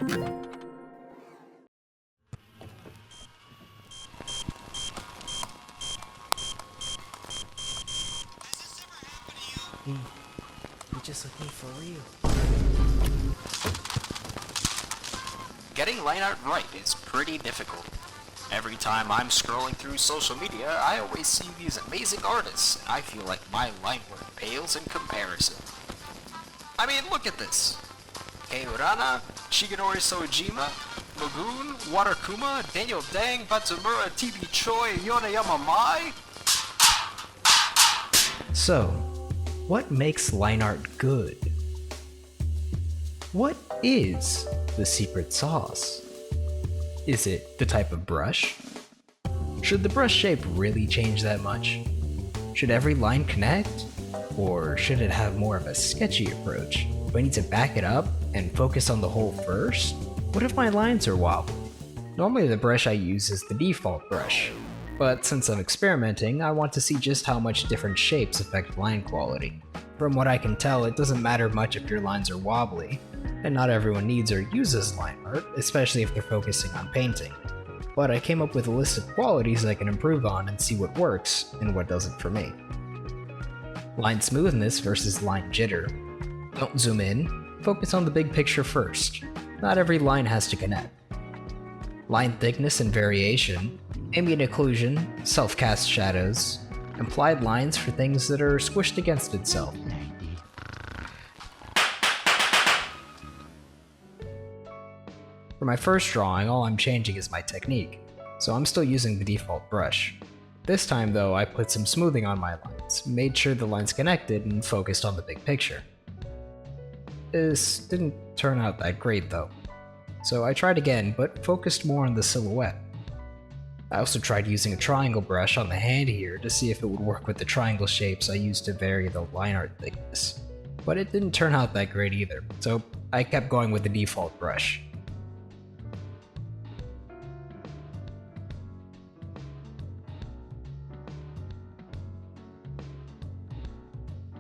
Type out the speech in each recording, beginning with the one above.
You just look me for real. Getting line art right is pretty difficult. Every time I'm scrolling through social media, I always see these amazing artists, and I feel like my line work pales in comparison. I mean, look at this. Kei Urana, Shigenori Sojima, Lagoon, Waterkuma, Daniel Dang, Batsumura, TB Choi, Yonayama Mai. So, what makes line art good? What is the secret sauce? Is it the type of brush? Should the brush shape really change that much? Should every line connect? Or should it have more of a sketchy approach? Do I need to back it up and focus on the whole first? What if my lines are wobbly? Normally the brush I use is the default brush, but since I'm experimenting, I want to see just how much different shapes affect line quality. From what I can tell, it doesn't matter much if your lines are wobbly, and not everyone needs or uses line art, especially if they're focusing on painting. But I came up with a list of qualities I can improve on and see what works and what doesn't for me. Line smoothness versus line jitter. Don't zoom in, focus on the big picture first. Not every line has to connect. Line thickness and variation, ambient occlusion, self-cast shadows, implied lines for things that are squished against itself. For my first drawing, all I'm changing is my technique, so I'm still using the default brush. This time though, I put some smoothing on my lines, made sure the lines connected, and focused on the big picture. This didn't turn out that great though, so I tried again, but focused more on the silhouette. I also tried using a triangle brush on the hand here to see if it would work with the triangle shapes I used to vary the line art thickness, but it didn't turn out that great either, so I kept going with the default brush.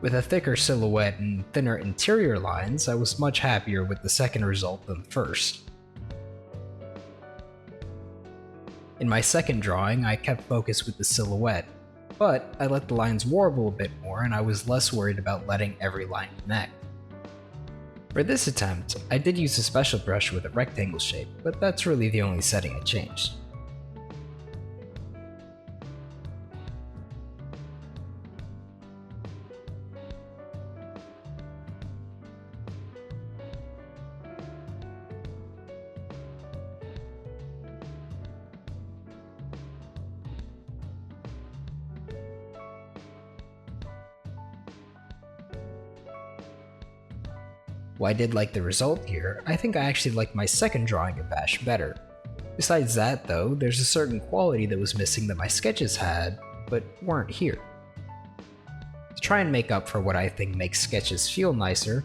With a thicker silhouette and thinner interior lines, I was much happier with the second result than the first. In my second drawing, I kept focus with the silhouette, but I let the lines warble a bit more and I was less worried about letting every line connect. For this attempt, I did use a special brush with a rectangle shape, but that's really the only setting I changed. While I did like the result here, I think I actually liked my second drawing of Ash better. Besides that though, there's a certain quality that was missing that my sketches had, but weren't here. To try and make up for what I think makes sketches feel nicer,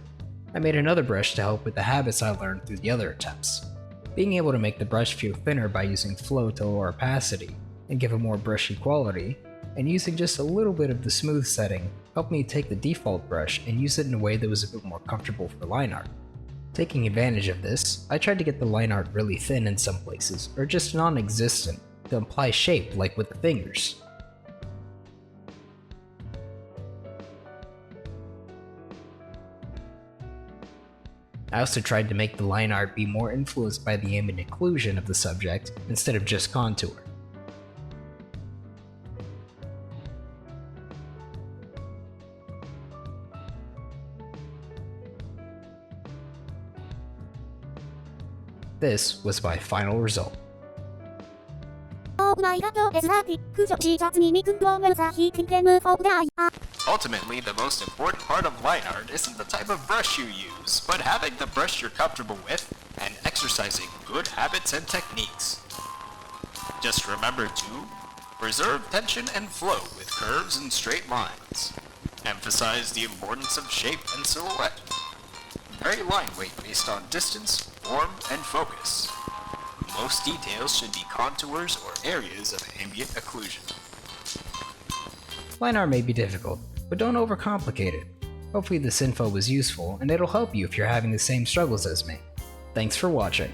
I made another brush to help with the habits I learned through the other attempts. Being able to make the brush feel thinner by using flow to lower opacity, and give a more brushy quality, and using just a little bit of the smooth setting helped me take the default brush and use it in a way that was a bit more comfortable for line art. Taking advantage of this, I tried to get the line art really thin in some places, or just non-existent, to imply shape like with the fingers. I also tried to make the line art be more influenced by the ambient occlusion of the subject instead of just contour. This was my final result. Ultimately, the most important part of line art isn't the type of brush you use, but having the brush you're comfortable with and exercising good habits and techniques. Just remember to preserve tension and flow with curves and straight lines. Emphasize the importance of shape and silhouette. Vary line weight based on distance, form, and focus. Most details should be contours or areas of ambient occlusion. Line art may be difficult, but don't overcomplicate it. Hopefully this info was useful, and it'll help you if you're having the same struggles as me. Thanks for watching.